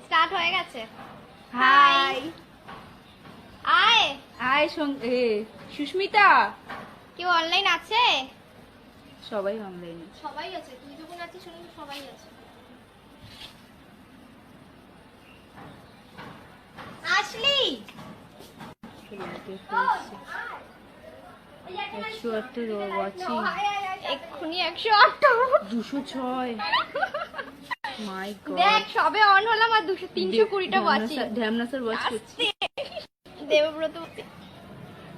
Start হয়ে গেছে। High. আয় হাই সুস্মিতা। কেউ অনলাইন আছে? সবাই অনলাইনে। সবাই আছে, তুই যখন আছিস শুনলি সবাই আছে। আসলি 108 এক্ষুনি 108 206 মাই গড। দেখ সবে অন হলাম আর 320টা বাঁচি। ধ্যামনা স্যার ওয়াচ করছি। দেবব্রত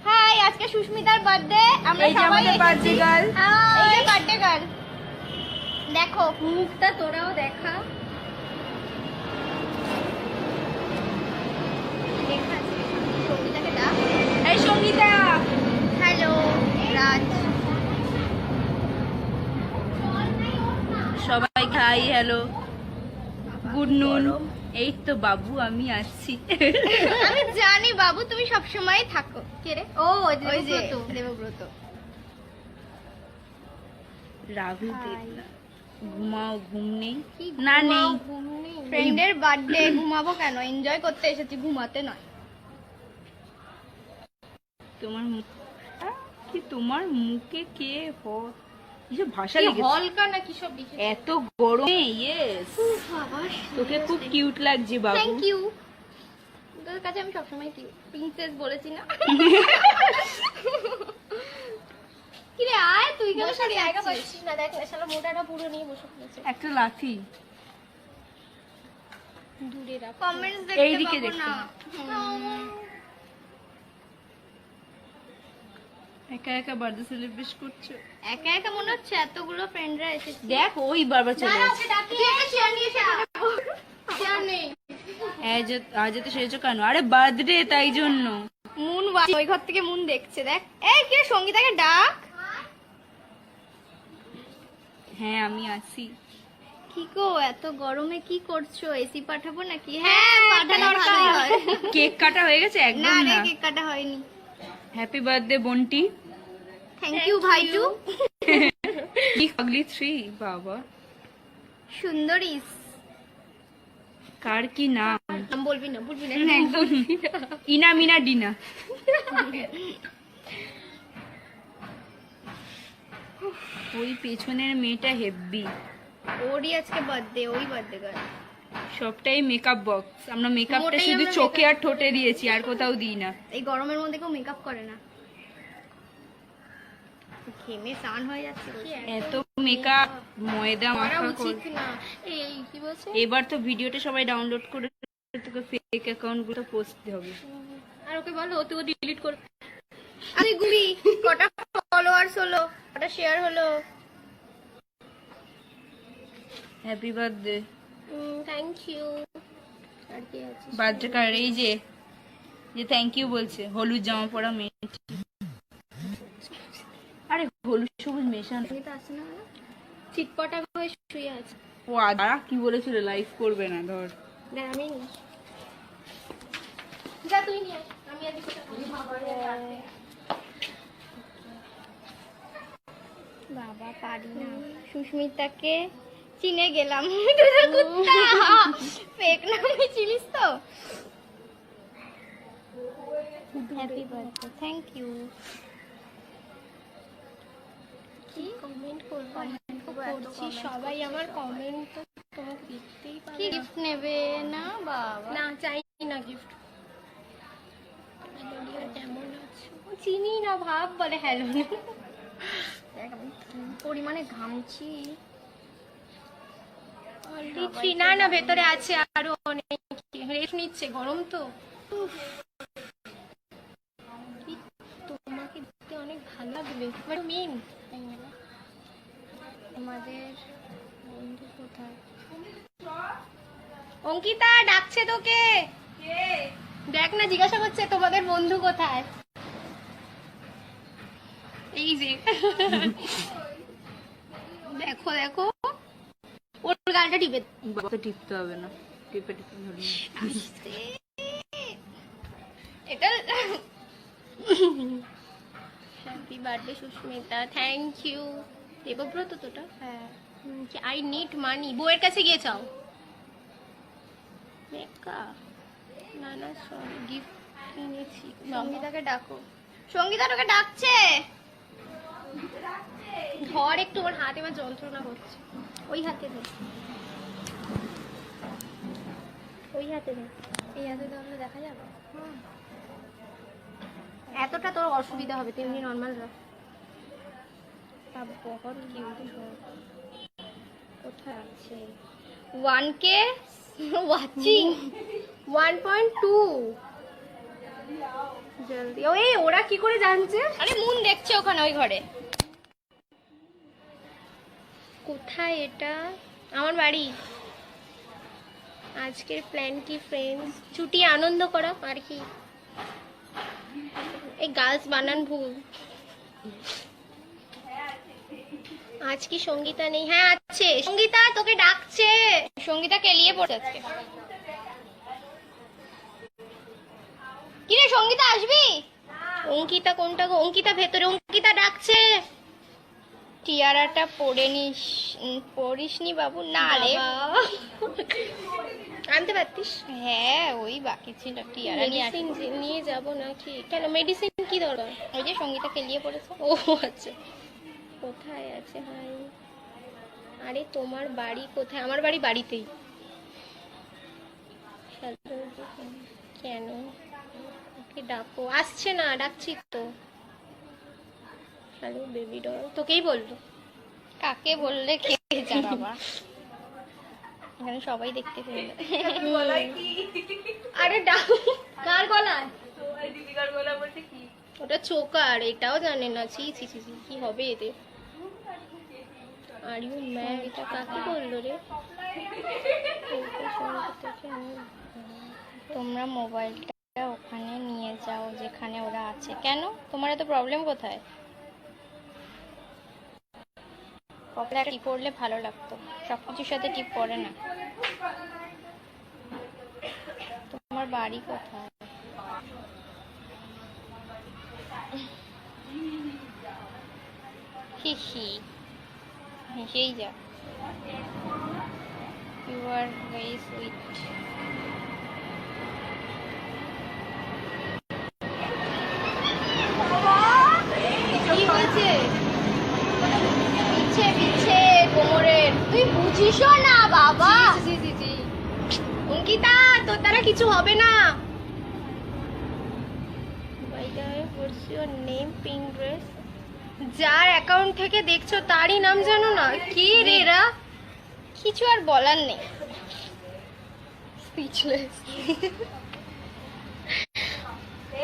হাই, আজকে সুস্মিতার বার্থডে। আমরা এই যে সবাই আমাদের বার্থডে গার্ল। এই যে বার্থডে গার্ল, দেখো মুখটা তোরাও দেখা। লেখা আছে সঙ্গীতাকে ডাক। এই সঙ্গীতা। হ্যালো রাজ। সবাই হাই হ্যালো গুড নুন। এই তো বাবু আমি আসছি। আমি জানি বাবু তুমি সব সময় থাকো। কে রে? ও ওই যে দেবব্রত। রাহুল দেবনা ঘুমাও, ঘুম নেই কি না নেই। ফ্রেন্ডের বার্থডে ঘুমাবো কেন? এনজয় করতে এসেছি, ঘুমাতে নয়। তোমার মুখ কি, তোমার মুখে কে কিসব ভাষা লিখেছে? হলকা না কি সব লিখেছে? এত গরমে ইয়েস বাবা তোকে খুব কিউট লাগছে বাবু। Thank you. তোর কাছে আমি সবসময় প্রিন্সেস বলেছি না? কি রে আয়, তুই কেন সরে জায়গা পাচ্ছিস না? দেখ না শালা মোটাটা পুরো নিয়ে বসে পড়েছে। একটা লাঠি দূরে রাখ। কমেন্টস দেখতে এইদিকে পাবো দেখতে না। একা একা বার্থডে সেলিব্রেট করছো? একা একা মনে হচ্ছে, এতগুলো ফ্রেন্ডরা এসেছে। দেখ ওই বারবার চলে আসছে। তুই একটা চেয়ার নিয়ে এসে চেয়ার নেই। আজ তো সেরেছো কেন? আরে বার্থডে তাই জন্য। মুন ওই ঘর থেকে মুন দেখছে, দেখ। এই কে সঙ্গীতাকে ডাক। হ্যাঁ আমি আসি। কি গো এত গরমে কি করছো? এসি পাঠাবো নাকি? হ্যাঁ পাঠা দরকার। কেক কাটা হয়ে গেছে? না একদম রে না। কেক কাটা হয়নি। Happy birthday Bunty. Thank you ভাইটু। কি পাগলি 3 বাবা। সুন্দরীস। কার কি নাম? নাম বলবি না, বলবি না একদম ইনা মিনা ডিনা। ওই পেছনের মেয়েটা হেব্বি। ওরই আজকে বার্থডে, ওই বার্থডে গার্ল। সবটাই মেকআপ বক্স। আমরা মেকআপটা মোটেই শুধু আমরা চোখে আর ঠোঁটে দিয়েছি, আর কোথাও দিই না। এই গরমের মধ্যে কেউ মেকআপ করে না। ঘেমে স্নান হয়ে যাচ্ছে। এত মেকআপ ময়দা মাখা উচিত না। এই কি বলছে? এবার তো ভিডিওটা সবাই ডাউনলোড করে তোকে ফেক অ্যাকাউন্ট গুলো পোস্ট দিতে হবে। আর ওকে বলো তুই ডিলিট কর। আরে গুলি কটা ফলোয়ার্স হলো, কটা শেয়ার হলো। Happy birthday. Thank you. আর কি আছে? বার্থডে কার্ড এই যে থ্যাংক ইউ বলছে। হলুদ জামা পরা মেয়ে। আরে হলুদ সবুজ মেশানো। এটা আছে না? চিটপটা হয়ে শুয়ে আছে। ও আদা কি বলেছিল লাইভ করবে না ধর। দেখ আমি যা তুই নিয়ে আয়, আমি আজকে বাবা পারি না। সুস্মিতাকে চিনে গেলাম। ফেক নামে চিনিস তো। Happy birthday. Thank you. কি কমেন্ট করবো? করছি সবাই আমার কমেন্ট তো তোমাকে দেখতেই পারে। কি গিফট নেবে না বাবা? না চাই না গিফট। কেমন আছো? চিনি না, ভাব বলে হ্যালো। দেখ আমি কি পরিমাণে ঘামছি। না না ভেতরে আছে আরো অনেক, রেস্ট নিচ্ছে, গরম তো। তোমাকে দেখতে অনেক ভালো লাগবে। মেন আমাদের বন্ধু কোথায়? অঙ্কিতা ডাকছে তোকে। দেখ না, জিজ্ঞাসা করছে তোমাদের বন্ধু কোথায়। এই যে দেখো দেখো ওর গালটা টিপে। বাবা টিপতে হবে না, টিপে টিপে ধরে এটা। Happy birthday Susmita. Thank you. Debabrata তোটা? হ্যাঁ। I need money. বউয়ের কাছে গিয়ে চাও। টাকা? না না সরি, গিফট কিনেছি। সঙ্গীতাকে ডাকো। সঙ্গীতা তোকে ডাকছে। ধর একটু, ওর হাতে আমার যন্ত্রণা করছে। ওই হাতে দে, ওই হাতে দে। এই হাতে তাহলে দেখা যাবে। এতটা তোর অসুবিধা হবে, তেমনি নর্মাল রাখ। বহুত কিউট। কোথায় আছে? 1K watching, 1.2। জলদি। ওই ওরা কি করে জানছে? আরে মুন দেখছে ওখানে ওই ঘরে। কোথায় এটা? আমার বাড়ি। আজকের প্ল্যান কি ফ্রেন্ডস? ছুটি আনন্দ করা আর কি। এই গার্লস বানান ভুল। আজ কি সঙ্গীতা নেই? হ্যাঁ আছে। সঙ্গীতা তোকে ডাকছে। সঙ্গীতা কেলিয়ে পড়ছে আজকে। কি রে সঙ্গীতা আসবি? অঙ্কিতা কোনটা গো? অঙ্কিতা ভেতরে। অঙ্কিতা ডাকছে। টিয়ারাটা পড়িসনি বাবু? না রে, বাবা। আনতে পারতিস? হ্যাঁ ওই বাকি ছিল, টিয়ারা নিয়ে আসি। মেডিসিন নিয়ে যাবো নাকি? কেন মেডিসিন কি দরকার? ওই যে সঙ্গীতা কেলিয়ে পড়েছে। ও আচ্ছা, কোথায় আছে? হাই। আরে তোমার বাড়ি কোথায়? আমার বাড়ি বাড়িতেই। কেন? ওকে ডাকো। আসছে না, ডাকছি তো। Hello baby doll. তোকেই বললো। কাকে বললে কে জানে বাবা, এখানে সবাই দেখতে পেয়ে। আরে ডাকো। কার গলায়? দীপিকার গলা বলতে কি? ওটা চোকার, এটাও জানে না। ছি ছি ছি ছি, কি হবে এদের? Are you mad? এটা কাকে বললো রে? তোমরা মোবাইলটা ওখানে নিয়ে যাও যেখানে ওরা আছে। কেন? তোমার এত প্রবলেম কোথায়? কপলা টিপ পড়লে ভালো লাগতো, সবকিছুর সাথে টিপ পড়ে না। তোমার বাড়ি কোথায়? হি হি, হেসেই যা। You are very sweet. কি হয়েছে? পিছে পিছে কোমরের। তুই বুঝিসও না বাবা। জি জি জি। অঙ্কিতা তোর দ্বারা কিছু হবে না। What's your name? Pink dress. যার অ্যাকাউন্ট থেকে দেখছো তারই নাম জানো না? কি রে এরা? কিছু আর বলার নেই। স্পিচলেস।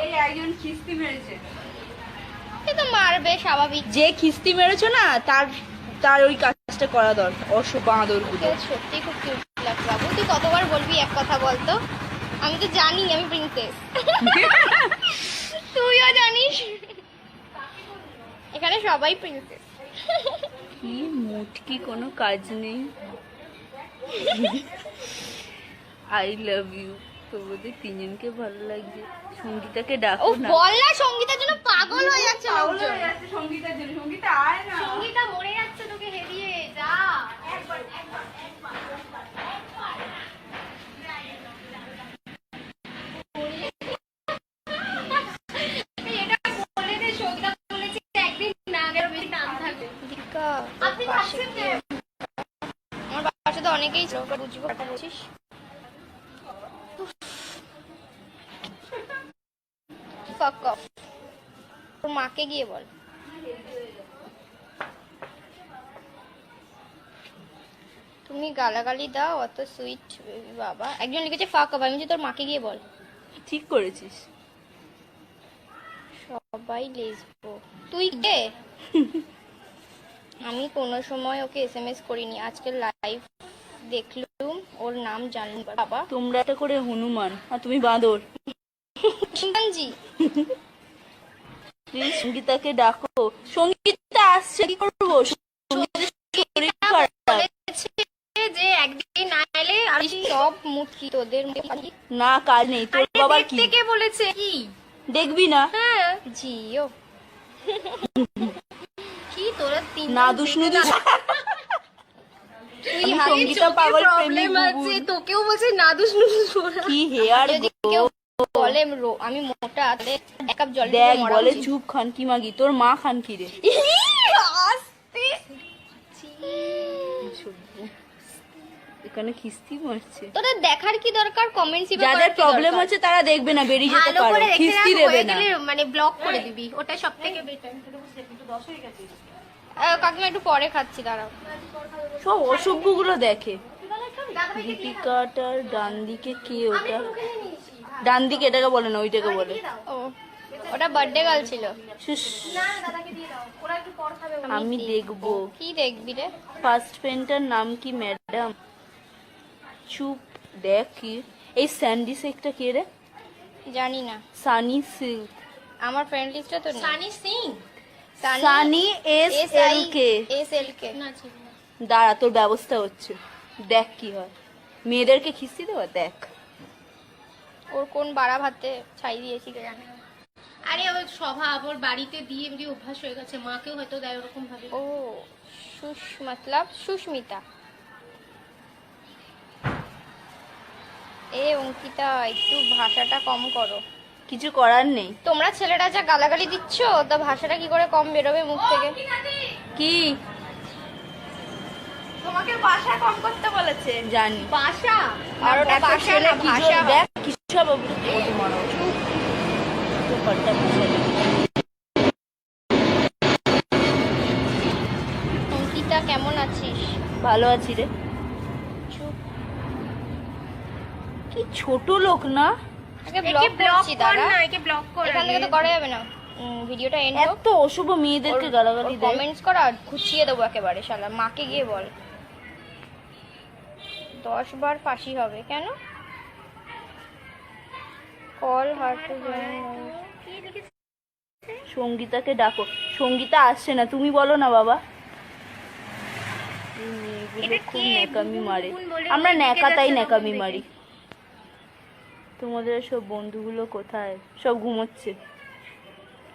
এই একজন খিস্তি মেরেছে। এ তো মারবে স্বাভাবিক। যে খিস্তি মেরেছো না তার তার ওই কাজটা করা দরকার। বাঁদর গুলো। সত্যি খুব কিউট লাগছে বাবু। তুই কতবার বলবি এক কথা বলতো? আমি তো জানি আমি প্রিন্সেস। তুইও জানিস। এখানে সবাই প্রিন্সেস। কি মুটকি, কোনো কাজ নেই। I love you. তোমাদের তিনজনকে ভালো লাগছে। সঙ্গীতাকে ও ডাকো না। বল না, সঙ্গীতার জন্য পাগল হয়ে যাচ্ছে লোকজন। সঙ্গীতার জন্য। সঙ্গীতা আয় না। সঙ্গীতা মরে যাচ্ছে তোকে হেরিয়ে। যা। এটা বলে দে। সঙ্গীতা বলেছে একদিন না গেলে বেশি টান থাকবে। দীপিকা, আপনি পাশে থাকছেন কে? আমার পাশে তো অনেকেই ছিল, বুঝবো কথা বলছিস। Fuck off. তোর মাকে গিয়ে বল। তুমি গালাগালি দাও অত সুইট বেবি বাবা। একজন লিখেছে ফাক অফ, আমি বলছি তোর মাকে গিয়ে বল। ঠিক করেছিস। সবাই লেসবো। তুই কে? আমি কোনো সময় ওকে এসএমএস করিনি, আজকে লাইভ দেখলুম ওর নাম জানলুম বাবা। তোমরা একটা করে হনুমান আর তুমি বাঁদর। চিম্পাঞ্জি। প্লিজ সঙ্গীতাকে ডাকো। সঙ্গীতা আসছে, কি করবো? সঙ্গীতার শরীর খারাপ। বলেছে যে একদিন না এলে আমি সব মুটকি তোদের না কাজ নেই তোর বাবার কি? দেখতে কে বলেছে? কি দেখবি না? হ্যাঁ জিও। কি তোরা তিন না দুষ্ণু আমি সঙ্গীতা পাগল প্রেমিক বুবুন। তোকেও বলছে নাদুস নুদুস পড়া। কি হেয়ার গো। বলে আমি মোটা, তাহলে এক কাপ জল দেখ বলে চুপ খান কি মাগি, তোর মা খান কি রে? এখানে খিস্তি মারছে। তোদের দেখার কি দরকার? কমেন্টস যাদের প্রবলেম হচ্ছে তারা দেখবে না, বেরিয়ে যেতে পারে, খিস্তি দেবে না। মানে ব্লক করে দিবি, ওটা সবথেকে বেটার। কাকিমা একটু পরে খাচ্ছি, দাঁড়াও। সব অসভ্যগুলো দেখে। দীপিকাটার ডান দিকে কে? ওটা ডান দিকে, এটাকে বলে না, ওইটাকে বলে। ও ওটা বার্থডে গার্ল ছিল। শুশ, আমি দেখবো। কি দেখবি রে? ফার্স্ট ফ্রেন্ডটার নাম কি ম্যাডাম? চুপ, দেখ কি এই স্যান্ডি শেকটা কে রে? জানি না, সানি সিল্ক। আমার ফ্রেন্ড লিস্টে তো নেই। সানি সিং, সানি এস এল কে। দাঁড়া, তোর ব্যবস্থা হচ্ছে, দেখ কি হয়। মেয়েদেরকে খিস্তি দেওয়া, দেখ। ওর কোন বাড়া ভাতে ছাই দিয়েছি কে জানে। আরে ওর স্বভাব, ওর বাড়িতে দিয়ে এমনি অভ্যাস হয়ে গেছে, মাকেও হয়তো দেয় ওরকম ভাবে। ও মতলব সুস্মিতা। এ অঙ্কিতা, একটু ভাষাটা কম করো। কিছু করার নেই। তোমরা ছেলেরা যা গালাগালি দিচ্ছ, তা ভাষাটা কি করে কম বেরোবে মুখ থেকে? কি তোমাকে ভাষা কম করতে বলেছে? জানি ভাষা আর ওটা একটা ভাষা ছেলে না, কি ভাষা জোর- দেখ কিছু সব ওকে মারো। তো পাল্টা ভাষা নেই। অঙ্কিতা কেমন আছিস? ভালো আছি রে। চুপ। কি ছোট লোক না? আগে ব্লক করছি, দাঁড়া। একে ব্লক কর। এখান থেকে তো করা যাবে না। ভিডিওটা এন্ড হোক। এত অশুভ মেয়েদেরকে গালাগালি দেয়। কমেন্টস কর আর খুঁচিয়ে দেবো একেবারে, শালা মাকে গিয়ে বল। 10 বার ফাঁসি হবে কেন? কল হার টু সঙ্গীতাকে ডাকো। সঙ্গীতা আসছে না, তুমি বলো না বাবা। এই মেয়েগুলো খুব ন্যাকামি মারে। আমরা ন্যাকাতাই ন্যাকামি মারি। তোমাদের সব বন্ধুগুলো কোথায়? সব ঘুমোচ্ছে।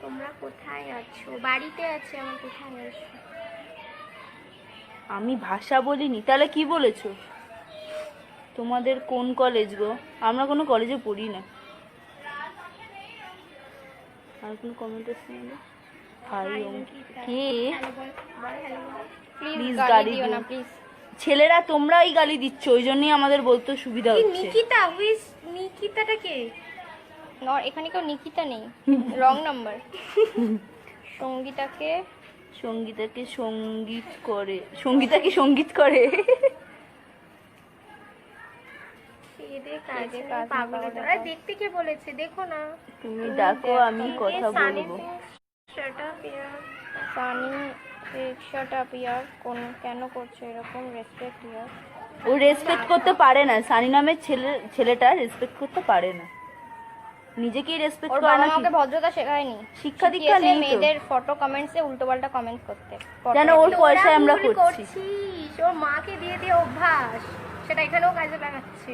তোমরা কোথায় আছো? বাড়িতে আছে। আমার কোথায় আছো? আমি ভাষা বলিনি, তাহলে কি বলেছো? তোমাদের কোন কলেজ গো? আমরা কোনো কলেজে পড়ি না। আর কোনো কমেন্ট আসছে না? High K? প্লিজ গালি গালি দিও দিও না না, প্লিজ। ছেলেরা তোমরাই গালি দিচ্ছ, ওই জন্যই আমাদের বলতে সুবিধা হচ্ছে। নিকিতা, হুইজ নিকিতাটা কে? এখানে কেউ নিকিতা নেই, রং নাম্বার। সঙ্গীতাকে সঙ্গীতাকে সঙ্গীত করে। সঙ্গীতাকে সঙ্গীত করে। দেখতে কে বলেছে? দেখো না। তুমি ডাকো, আমি কথা বলবো। সানি শাট আপ ইয়ার, কেন করছো এরকম? রেসপেক্ট ইয়ার। ও রেসপেক্ট করতে পারে না। সানি নামের ছেলেটা রেসপেক্ট করতে পারে না। নিজেকেই রেসপেক্ট ওর করে বাবা না। মাকে ভদ্রতা শেখায়নি। শিক্ষা দীক্ষা শিখিয়েছে নেই তো। মেয়েদের ফটো কমেন্টসে উল্টোপাল্টা কমেন্টস করতে। যেন ওর পয়সায় আমরা করছি। করছিস, ওর মাকে দিয়ে দিয়ে অভ্যাস, সেটা এখানেও কাজে লাগাচ্ছে।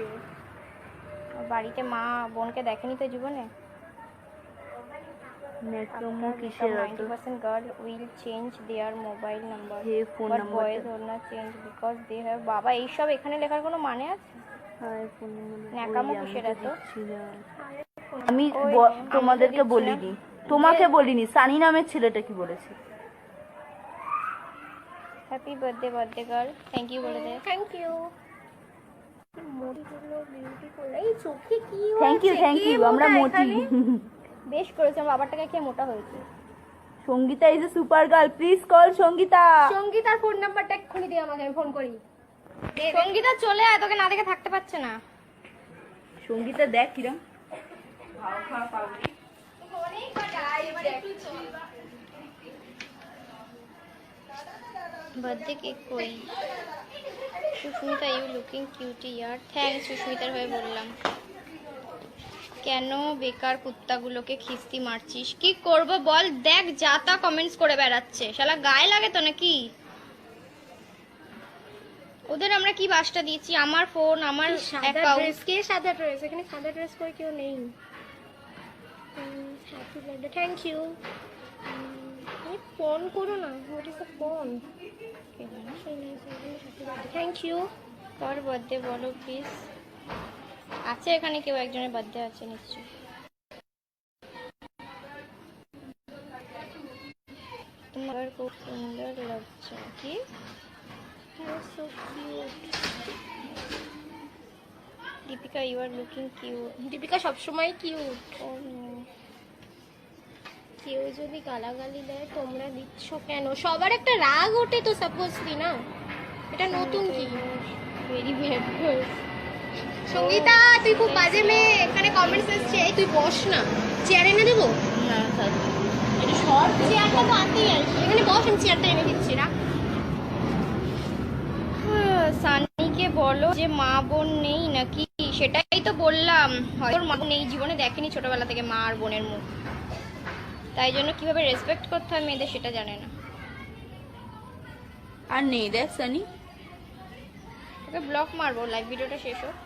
ওর বাড়িতে মা বোনকে দেখেনি তো জীবনে। ন্যাকামো কিসের অত? 90% girl will change their mobile number, হে phone but number. boys will not change because they have। বাবা এইসব এখানে লেখার কোনো মানে আছে? ন্যাকামো কিসের এত? আমি তোমাদেরকে বলিনি, তোমাকে বলিনি। সানি নামের ছেলেটা কি বলেছে? Happy birthday birthday girl, thank you বলে দে। Thank you. এই চোখে কি থ্যাংক ইউ, থ্যাংক ইউ। আমরা মোটি। বেশ করেছে, আমার বাবার টাকা খেয়ে মোটা হয়েছে। Sangeeta is a super girl, please call Sangeeta. সঙ্গীতার ফোন নাম্বারটা এক্ষুনি দিয়ে আমাকে, আমি ফোন করি। সঙ্গীতা চলে আয়, তোকে না দেখে থাকতে পারছে না। সঙ্গীতা দেখ কিরম। বার্থডে কেক কই? সুস্মিতা ইউ লুকিং কিউটি ইয়ার। থ্যাঙ্কস সুস্মিতার হয়ে বললাম। কেন বেকার কুত্তাগুলোকে খিস্তি মারছিস? কি করব বল? দেখ যা তা কমেন্টস করে বেড়াচ্ছে, শালা গায়ে লাগে তো নাকি? ওদের আমরা কি বাসটা দিয়েছি? আমার ফোন, আমার অ্যাকাউন্ট। কে সাদা ড্রেস? এখানে সাদা ড্রেস পরে কেউ নেই। Happy birthday, thank you. Phone করো না, what is the phone? Thank you. কার বার্থডে বলো প্লিজ। আছে এখানে কেউ একজনের বার্থডে আছে নিশ্চয়ই। তোমার খুব সুন্দর লাগছে। কি so cute. Deepika, you are looking cute. Deepika সবসময় কিউট। ও কেউ যদি গালাগালি দেয় তোমরা দিচ্ছ কেন? সবার একটা রাগ ওঠে তো সাপোজলি না, এটা নতুন কি? Very bad girl. সঙ্গীতা তুই খুব বাজে মেয়ে, এখানে কমেন্টস আসছে। এই তুই বস না, চেয়ার এনে দেবো। না থাক। এটা শর্ট চেয়ারটা তো আনতেই আসবে, এখানে বস, আমি চেয়ারটা এনে দিচ্ছি। রাখ। সানিকে বলো যে মা বোন নেই নাকি। সেটাই তো বললাম, হয়তো ওর মা বোন নেই, জীবনে দেখেনি ছোটবেলা থেকে মা আর বোনের মুখ, তাই জন্য কিভাবে রেসপেক্ট করতে হয় মেয়েদের সেটা জানে না। আর নেই দেখ সানি। ওকে ব্লক মারবো, লাইভ ভিডিওটা শেষ হোক।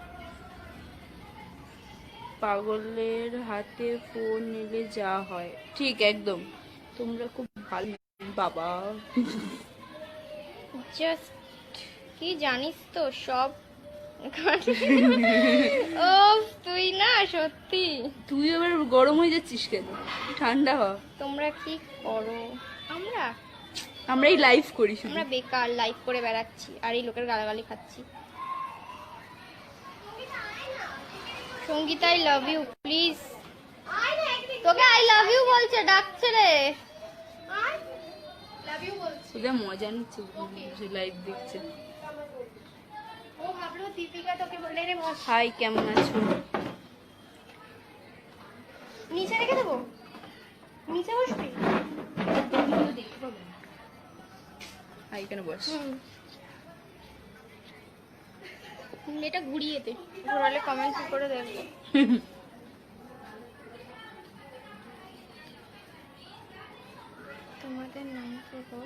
পাগলের হাতে ফোন নিলে যা হয়। ঠিক একদম, তোমরা খুব ভালো বাবা। জাস্ট কি জানিস তো সব। ও তুই না সত্যি। তুই আবার গরম হয়ে যাচ্ছিস কেন? ঠান্ডা হ। তোমরা কি করো? আমরা এই লাইভ করি শুধু। আমরা বেকার লাইভ করে বেড়াচ্ছি আর এই লোকের গালাগালি খাচ্ছি। Sangeeta I love you please. তোকে আই লাভ ইউ বলছে, ডাকছে রে। লাভ ইউ বলছি। ওদের মজা নিচ্ছে লাইভ দেখছে। ও ভাবলো দীপিকা তোকে বলে রে বস। হাই, কেমন আছো? নিচে রেখে দেবো, নিচে বসবি। হাই কেন বস। এটা ঘুরিয়ে দে। ঘোরালে কমেন্ট করে দেখবো। তোমাদের নাম কি গো?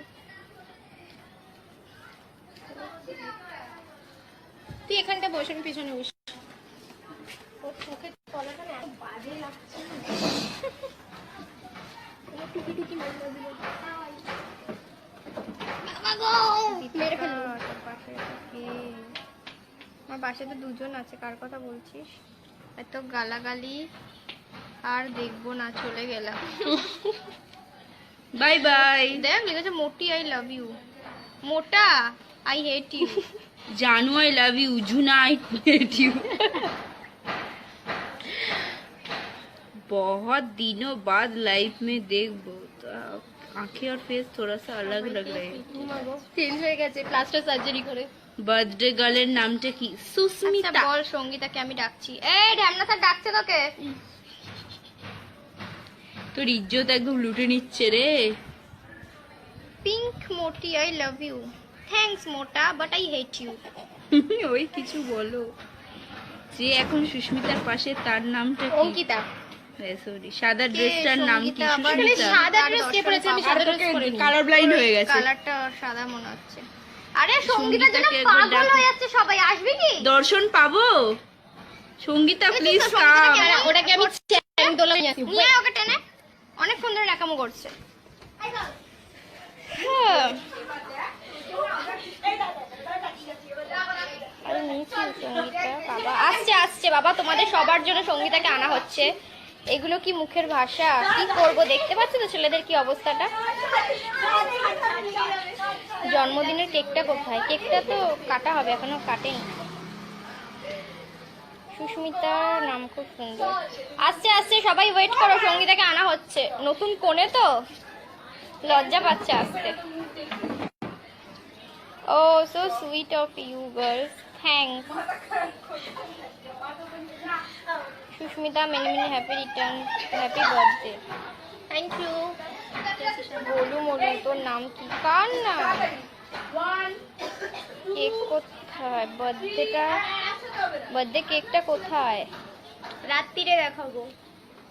তুই এখানটা বসে, আমি পিছনে বস। ওর চোখের তলাটা না এত বাজে লাগছে। টুকি টুকি মারলো দিল। বাবা গো, মেরে ফেললো। তোর পাশে কে? আমার পাশে তো দুজন আছে, কার কথা বলছিস? এত গালাগালি আর দেখবো না, চলে গেলাম। Bye bye. দেখ লিখেছে মোটি আই লাভ ইউ। মোটা আই হেট ইউ। जानू आई लव यू, जुना आई हेट यू। बहुत दिनों बाद लाइफ में देख, बहुत आंखें और फेस थोड़ा सा अलग लग रहे हैं। চেঞ্জ হয়ে গেছে প্লাস্টার সার্জারি করে। বার্থডে গার্লের নামটা কি? আচ্ছা সুস্মিতা। বল সঙ্গীতাকে আমি ডাকছি। এই ঢ্যামনা স্যার ডাকছে তোকে। তোর ইজ্জত একদম লুটে নিচ্ছে রে। পিঙ্ক মোটি আই লাভ ইউ। থ্যাঙ্কস মোটা বাট আই হেট ইউ। ওই কিছু বলো। যে এখন সুস্মিতার পাশে তার নামটা কি? অঙ্কিতা। সরি, সাদা কে ড্রেসটার নাম কি? সঙ্গীতা আবার? সুস্মিতা। সাদা ড্রেস কে পরেছে? আমি সাদা ড্রেস পরিনি। কালার ব্লাইন্ড হয়ে গেছে। কালারটা সাদা মনে হচ্ছে। আরে সঙ্গীতার জন্য সঙ্গীতাকে একবার পাগল ডাকো। হয়ে যাচ্ছে সবাই, আসবি কি? দর্শন পাবো? Sangeeta please come. সঙ্গীতাকে ওটাকে আমি চ্যাং দোলা নিয়ে আসি। নিয়ে আয় ওকে টেনে। অনেকক্ষণ ধরে ন্যাকামো করছে। হ্যাঁ। আরে নিয়েছি সঙ্গীতা। বাবা আসছে আসছে বাবা, তোমাদের সবার জন্য সঙ্গীতাকে আনা হচ্ছে। এগুলো কি মুখের ভাষা? কি করব, দেখতে পাচ্ছ তো ছেলেদের কি অবস্থাটা। জন্মদিনের কেকটা কোথায়? কেকটা তো কাটা হবে, এখনো কাটেনি। সুস্মিতার নাম খুব সুন্দর। আসছে আসছে, সবাই ওয়েট করো, সঙ্গীতাকে আনা হচ্ছে। নতুন কোণে তো লজ্জা পাচ্ছে আসতে। Oh so sweet of you girls, thanks. Susmita many many happy return, happy birthday. Thank you. বলু মলু, তোর নাম কি? কার নাম? কেক কোথায়? বার্থডে কেকটা কোথায়? রাত্রিরে দেখাবো।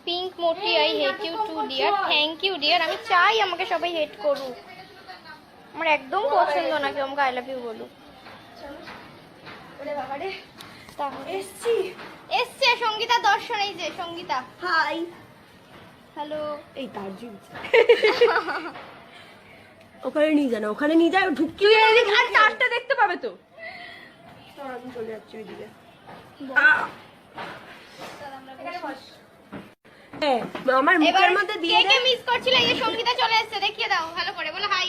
পিঙ্ক মোটি I hate you too dear. Thank you dear. আমি চাই আমাকে সবাই হেট করুক, আমার একদম পছন্দ না কেউ আমাকে আই লাভ ইউ বলুক। এসছে সঙ্গীতা দর্শন, এই যে সঙ্গীতা। Hi hello. এই তার ঝুলছে ওখানে নিয়ে যা না, ওখানে নিয়ে যা, ঢুকি তুই এদিকে আর তারটা দেখতে পাবে তো। আমি চলে যাচ্ছি ওইদিকে। হ্যাঁ, আমার মুখের মধ্যে দিয়ে কে মিস করছিল? এই যে সঙ্গীতা চলে এসেছে, দেখিয়ে দাও ভালো করে, বলো হাই।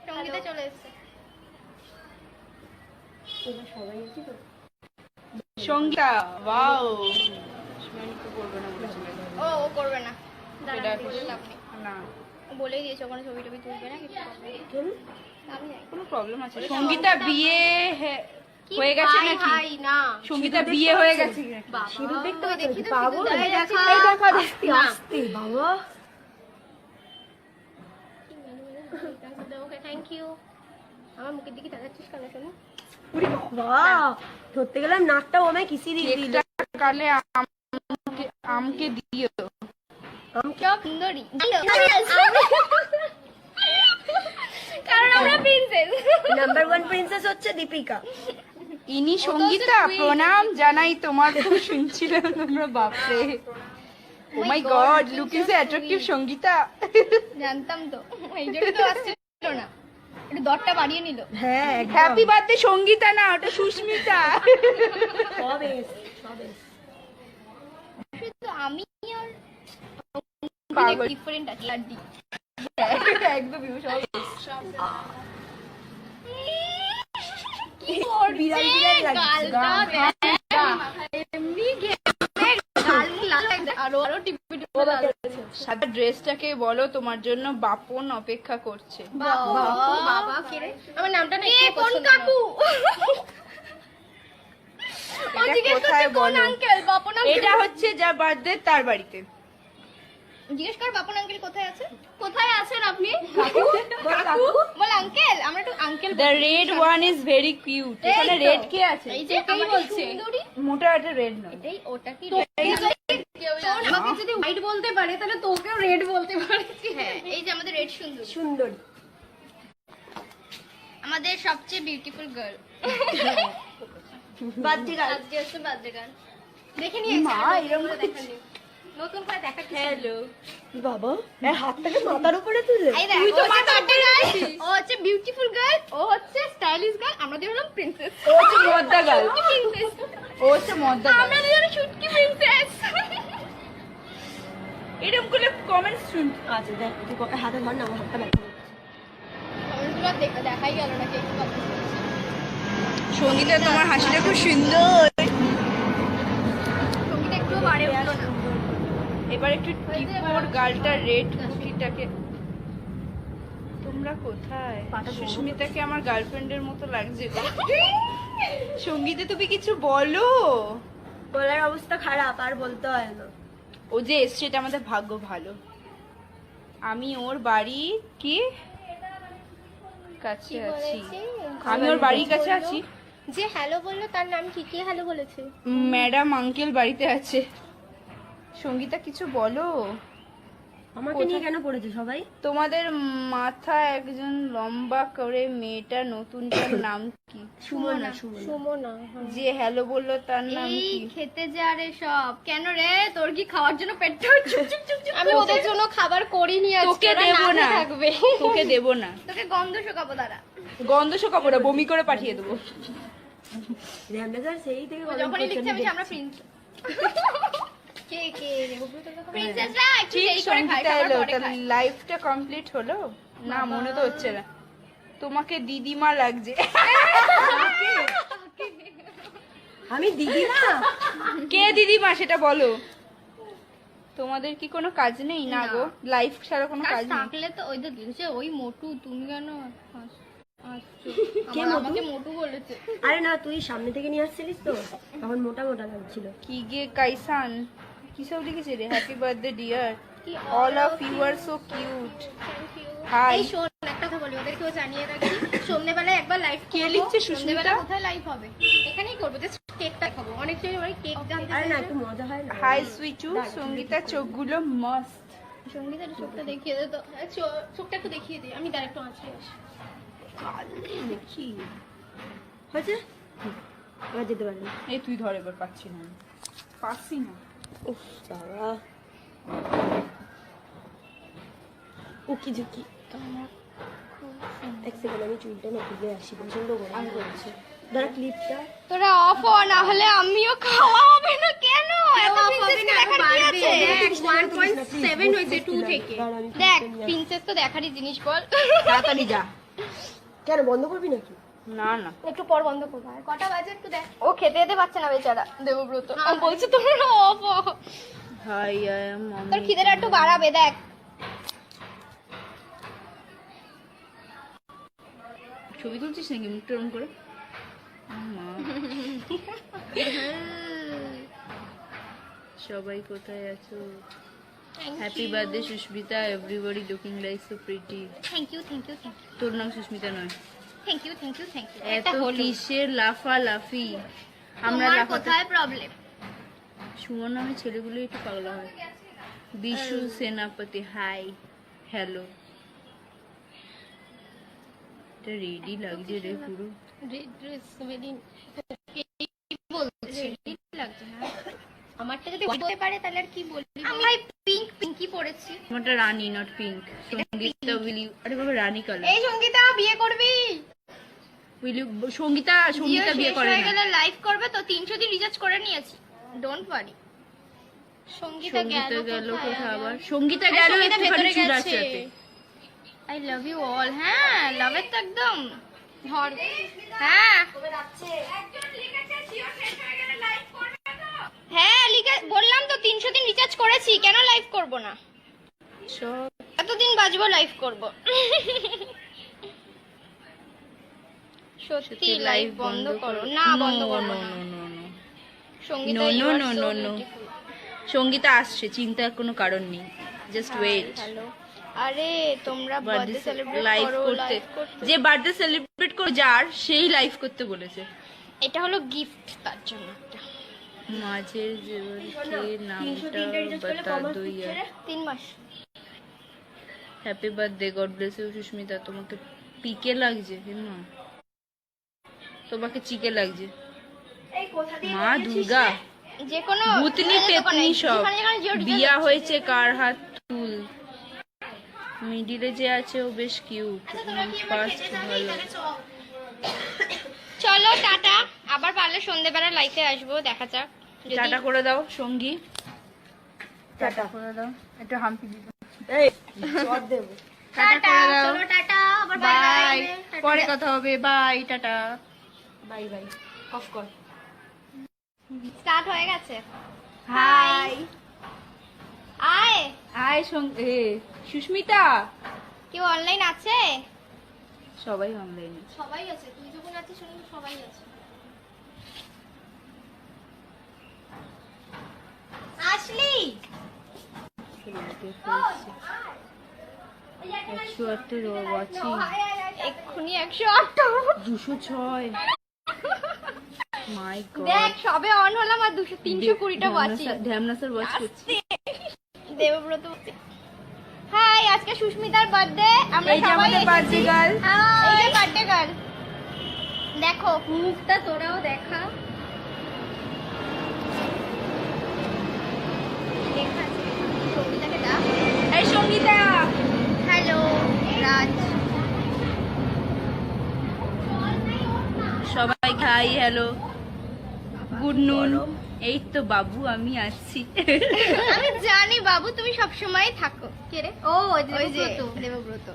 সঙ্গীতা চলে এসেছে। সবাই আছি তো। সঙ্গীতা, ওয়াও। ও ও করবে না, এটা দাঁড়ান, বলে লাভ নেই। না, ও বলেই দিয়েছে ওখানে ছবি টবি তুলবে না, কিছু করবে না। আমি জানি। কোনো প্রবলেম আছে? সঙ্গীতা বিয়ে হয়ে গেছে হাই নাকি? হাই না। সঙ্গীতা বিয়ে হয়ে গেছে নাকি? সিঁদুর দেখতে ওই দেখি পাচ্ছি, তো, পাগল। সিঁদুর দেখা। এই দেখা, আস্তে আস্তে বাবা। ওকে, থ্যাংক ইউ। আমার মুখের দিকে তাকাচ্ছিস কেন শোনো? উরি বাবা, ধরতে গেলাম নাকটাও আমায় কিসি দিয়ে দিল। কেকটা কালে আমকে দিও। সব সুন্দরী। কারণ আমরা প্রিন্সেস। নাম্বার 1 প্রিন্সেস হচ্ছে দীপিকা। ইনি সঙ্গীতা, প্রণাম জানাই তোমার, খুব শুনছিলাম তোমরা, বাপরে। Oh my god, looking so attractive Sangeeta. জানতাম তো, এই জন্য তো আসছিল না, একটু দরটা বাড়িয়ে নিল। হ্যাঁ, হ্যাপি বার্থডে সঙ্গীতা, না ওটা সুস্মিতা। সবে সবে। শুধু আমি আর পাগল। ডিফারেন্ট আছে আর ডি। একদমই সব কি করছে? বিড়াল বিড়াল লাগছে। গালটা দেখ। এমনি ঘেমে গাল লাল একদম। আরো টিপি টিপি লাল। সাদা ড্রেসটাকে বলো, তোমার জন্য বাপন অপেক্ষা করছে। বাবা বাবা কে রে? আমার নামটা না একটু কোন পছন্দ কাকু? ও এটা জিজ্ঞেস কোথায় করছে কোন বলো? আঙ্কেল? বাপন আঙ্কেল। এটা হচ্ছে যা বার্থডে তার বাড়িতে। জিজ্ঞেস কর বাপন আঙ্কেল কোথায় আছে? কোথায় আছেন আপনি? বল কাকু। বল আঙ্কেল, আমরা একটু uncle. The red one is very cute. এখানে রেড কে আছে? এই যে কে বলছে? সুন্দরী। মোটা একটা রেড নয়। এই ওটা কি শোন, আমাকে যদি হোয়াইট বলতে পারে তাহলে তোকেও রেড বলতে পারে। হ্যাঁ, এই যে আমাদের রেড সুন্দর, সুন্দরী। আমাদের সবচেয়ে বিউটিফুল গার্ল। বাচ্চি গাল। আজকে হচ্ছে বার্থডে গার্ল। দেখে নিয়ে মা, এরকম নতুন করে দেখা। হ্যালো। বাবা, এই হাতটাকে মাথার উপরে তুলে। এই দেখ, ও হচ্ছে বার্থডে গার্ল, ও হচ্ছে বিউটিফুল গার্ল, ও হচ্ছে স্টাইলিশ গার্ল, আমরা দুজন হলাম প্রিন্সেস। ও হচ্ছে মদ্দা গার্ল। প্রিন্সেস, ও হচ্ছে মদ্দা গার্ল। আমরা দুজন শুটকি প্রিন্সেস। এরকম করে কমেন্টস শুন। আচ্ছা দেখ, তুই হাতে ধর না, আমার হাতটা ব্যথা করছে। কমেন্টগুলো দেখাই গেল না কে কি কমেন্ট করেছে। সঙ্গীতা, তোমার হাসিটা খুব সুন্দর। সঙ্গীতা একটুও বাড়ে উঠলো না। এবার একটু টিপোর গালটা রেড কুকিটাকে। তোমরা কোথায়? সুস্মিতাকে আমার গার্লফ্রেন্ডের মতো লাগছে গো। সঙ্গীতে তুমি কিছু বলো। গলার অবস্থা খারাপ, আর বলতে হয় না। ও যে এসছে, এটা আমাদের ভাগ্য ভালো। আমি ওর বাড়ি কি কাছে আছি। আমি ওর বাড়ির কাছে আছি। যে হ্যালো বললো তার নাম কি? কে হ্যালো বলেছে? ম্যাডাম আঙ্কেল বাড়িতে আছে। সঙ্গীতা কিছু বলো। আমাকে নিয়ে কেন পড়েছে সবাই? তোমাদের মাথা একজন লম্বা করে মেয়েটা, নতুনটার নাম কি? সুমনা। সুমনা। যে হ্যালো বললো তার নাম এই কি? খেতে যা রে সব। কেন রে, তোর কি খাওয়ার জন্য পেটটা চুপ চুপ চুপ চুপ? আমি ওদের জন্য খাবার করিনি আজকে, তোকে ওরা দেবো না না, থাকবে। তোকে দেবো না। তোকে গন্ধ শুকাবো দাঁড়া। গন্ধ শোকাবো না, বমি করে পাঠিয়ে দেবো। রামদাদার সেই থেকে ও যখনই লিখছে আমি আমরা প্রিন্স। কে কে রে প্রিন্সেসরা একটু ঠিক দেরি করে খায়, সঙ্গীতা খাবার এলো, পরে তার খায়। লাইফটা কমপ্লিট হলো না? মনে তো হচ্ছে না। তোমাকে দিদিমা লাগছে। আমি দিদিমা? কে দিদিমা সেটা বলো। তোমাদের কি কোনো কাজ নেই? না গো, লাইফ ছাড়া কোনো কাজ কাজ নেই। থাকলে তো ওই তো দিলছে, ওই মোটু তুমি কেন আসছো? কে আমার- মোটু? আমাকে মোটু বলেছে। আরে না, তুই সামনে থেকে নিয়ে আসছিলিস তো, তখন মোটা মোটা লাগছিল। কি গে কাইসান, কি সব লিখেছে রে? হ্যাপি বার্থডে ডিয়ার, কি all of you are so cute. Thank you. Hi. এই শোন, একটা কথা বলি, ওদেরকেও জানিয়ে রাখি, সন্ধ্যেবেলায় একবার লাইভ কে লিখছে সুস্মিতা? সন্ধ্যেবেলা কোথায় লাইভ হবে? এখানেই করবো, জাস্ট কেকটা খাবো। অনেক সময় অনেক কেক জানতে আরে না, চাইছে। একটু মজা হয় না। হাই সুইচু, সঙ্গীতা চোখগুলো মস্ত। সঙ্গীতার চোখটা দেখিয়ে দে তো। চোখটা একটু দেখিয়ে দে, আমি তার একটু আঁচড়ে আসি। দেখি, হয়েছে? এবার যেতে পারি। এই তুই ধর, এবার পাচ্ছি না আমি। পাচ্ছি না। উফ বাবা, উকি ঝুঁকি। এক সেকেন্ড, আমি চুলটা না খুলে আসি, প্রচন্ড গরম করছে। দাঁড়া ক্লিপটা। তোরা অফ হ, না হলে আমিও খাওয়া হবে না। কেন এত প্রিন্সেসকে দেখার কি আছে? 1.7 হয়েছে 2 থেকে। দেখ প্রিন্সেস তো দেখারই জিনিস, বল। তাড়াতাড়ি যা। কেন বন্ধ করবি নাকি? না না, একটু পর বন্ধ করবো। আর কটা বাজে একটু দেখ। ও খেতে যেতে পারছে না বেচারা দেবব্রত। আমি বলছি তোমরা অফ হ। হাই আই এম তোর খিদেটা একটু বাড়াবে, দেখ। ছবি তুলছিস নাকি মুখটা ওরম করে? মা সবাই কোথায় আছো? Happy birthday Sushmita, everybody looking like so pretty. Thank you thank you thank you তোর নাম সুস্মিতা নয়। Thank you thank you thank you. এত কিসের লাফালাফি? আমরা আমরা লাফাতে কোথায় প্রবলেম? সুমন নামে ছেলেগুলো একটু পাগলা হয়। বিশু সেনাপতি, হাই হ্যালো। এটা রেডি লাগছে রে পুরো। ড্রেস ভেরি বলছি লাগছে। হ্যাঁ আমারটা যদি হতে পারে তাহলে আর কি বলবি? আমি পিঙ্ক পিঙ্কি পরেছি। আমারটা রানী not pink. Sangeeta will you, আরে বাবা রানী কালার। এই সঙ্গীতা বিয়ে করবি? উইল ইউ, সঙ্গীতা বিয়ে করে হয়ে না। গেলে লাইভ করবে তো। 300 দিন রিচার্জ করে নিয়েছি, ডোন্ট ওয়ারি। সঙ্গীতা গেল কোথায় আবার? সঙ্গীতা গেল একটুখানি চুল আঁচড়াতে। I love you all. হ্যাঁ লাভের তো একদম ধর। হ্যাঁ হ্যাঁ লিখে বললাম তো 300 দিন রিচার্জ করেছি, কেন লাইভ করব না? সব এতদিন বাজবো লাইভ করব। সত্যি লাইভ বন্ধ করো না। বন্ধ করো না। Sangeeta No, no, you are no, so no, no. beautiful. Sangeeta আসছে, চিন্তার কোনো কারণ নেই। Just wait. হ্যালো আরে তোমরা বার্থডে বার্থডে সেলিব্রেট লাইভ করো, করতে, লাইভ করতে। যে বার্থডে সেলিব্রেট করে যার সেই লাইভ করতে বলেছে। এটা হলো গিফট তার জন্য একটা। মাঝের জেবরকে নামটা বাতা দো ইয়ার। 3 মাস। Happy birthday, god bless you Susmita. তোমাকে পিকে লাগছে না, তোমাকে চিকে লাগছে। মা দুর্গা, যে কোনো ভূতনি পেতনি সব। বিয়া হয়েছে কার হাত তুল। মিডিলে যে আছে ও বেশ কিউট, ফার্স্ট ভালো। চলো টাটা, আবার পারলে সন্ধ্যেবেলা লাইফে আসবো, দেখা যাক। যদি- টাটা করে দাও সঙ্গী, টাটা করে দাও। একটু হাম্পি দিবে। এই চট দেবো। টাটা করে দাও। চলো টাটা, আবার বাই, পরে কথা হবে। বাই, টাটা। Bye bye. অফ কর। স্টার্ট হয়ে গেছে। হাই আয়, হাই সুস্মিতা। কেউ অনলাইন আছে? সবাই অনলাইনে। সবাই আছে, তুই যখন আছিস শুনবি সবাই আছে। আসলি 108 ওয়াচিং, এক্ষুনি 108। 206। মাই গড, দেখ সবে অন হলাম আর 320টা ওয়াচিং। ধ্যামনা স্যার ওয়াচ করছে। দেবব্রত হাই, আজকে সুস্মিতার বার্থডে। আমরা এই যে সবাই আমাদের বার্থডে গার্ল। এই যে বার্থডে গার্ল, দেখো মুখটা তোরাও দেখা। লেখা আছে সঙ্গীতাকে দাও। এই সঙ্গীতা, হ্যালো রাজ। সবাই হাই হ্যালো গুড নুন। এই তো বাবু আমি আসছি। আমি জানি বাবু তুমি সব সময় থাকো। কে রে? ও ওই যে দেবব্রত।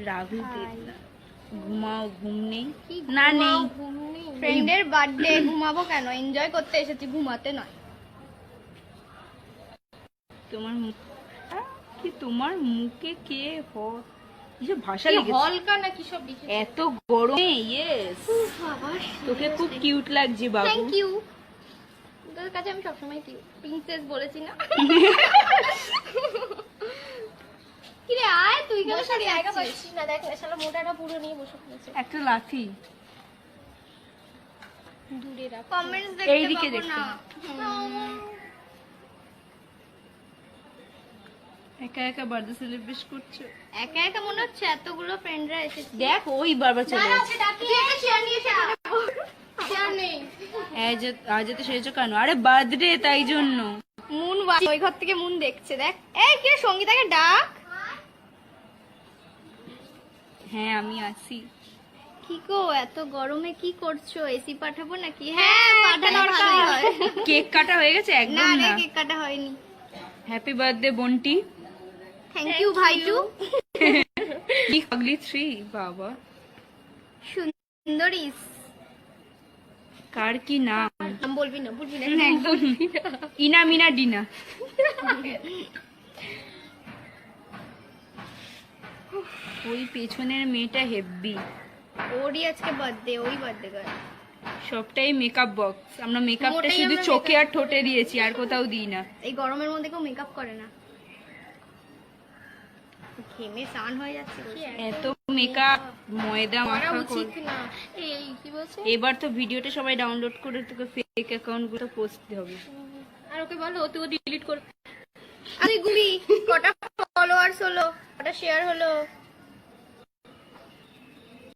রাহুল দেবনা, ঘুমাও, ঘুম নেই কি না নেই। ফ্রেন্ডের বার্থডে, ঘুমাবো কেন? এনজয় করতে এসেছি, ঘুমাতে নয়। তোমার মুখ কি, তোমার মুখে কে কিছু ভাষা লিখেছে? হলকা না কি সব লিখে। এত গরমে ইয়েস, তোকে খুব কিউট লাগছে বাবু। Thank you. তোর কাছে আমি সবসময় কিউট, প্রিন্সেস বলেছি না? কি রে আয়, তুই কেন সরে জায়গা আসছিস? পাচ্ছি না, দেখ না শালা মোটাটা পুরো নিয়ে বসে পড়েছে। একটা লাঠি দূরে রাখ। কমেন্টস দেখতে এইদিকে পাবো দেখতে না। একা একা বার্থডে সেলিব্রেট করছো। একা একা মনে হচ্ছে, এতগুলো ফ্রেন্ডরা এসেছে। দেখ ওই বারবার চলে যাচ্ছে। তুই একটা চেয়ার নিয়ে সেখানে বস। চেয়ার নেই। আজ তো সেরেছো কেন? আরে বার্থডে তাই জন্য। মুন ওই ঘর থেকে মুন দেখছে, দেখ। এই কে সঙ্গীতাকে ডাক। হ্যাঁ আমি আসি। কি গো এত গরমে কি করছো? এসি পাঠাবো নাকি? হ্যাঁ পাঠানো ভালোই হয়। কেক কাটা হয়ে গেছে? না একদম রে না। কেক কাটা হয়নি। Happy birthday Bunty. Thank you ভাইটু। কি পাগলি 3 বাবা। সুন্দরীস। কার কি নাম? নাম বলবি না, বলবি না। একদম ইনা মিনা ডিনা। ওই পেছনের মেয়েটা হেব্বি। ওরই আজকে বার্থডে, ওই বার্থডে গার্ল। সবটাই মেকআপ বক্স। আমরা মেকআপটা ওটাই শুধু আমরা চোখে আর ঠোঁটে দিয়েছি, আর কোথাও দিই না। এই গরমের মধ্যে কেউ মেকআপ করে না। ঘেমে স্নান হয়ে যাচ্ছে। এত মেকআপ ময়দা মাখা উচিত না। এই কি বলছে? এবার তো ভিডিওটা সবাই ডাউনলোড করে তোকে ফেক অ্যাকাউন্ট গুলো পোস্ট দিতে হবে। আর ওকে বলো তুই ডিলিট কর। আরে গুলি কটা ফলোয়ার্স হলো, কটা শেয়ার হলো?